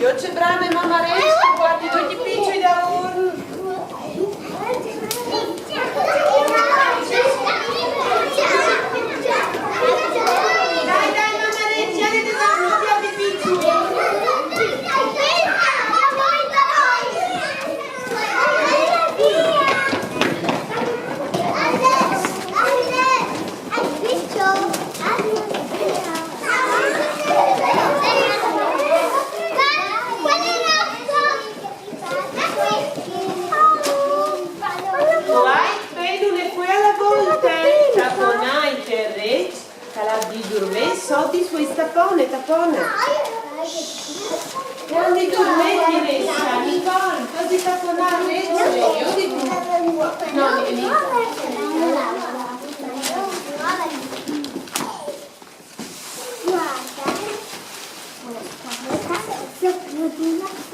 io c'è brame mamma Resco, guardi tutti piccoli da un. Dai, mamma Resco, avete tanti piccoli. Kalau di durme, soti su tapone. Yang di durme di resa, Nicole, kau di taponare, io di no, ini. Guarda.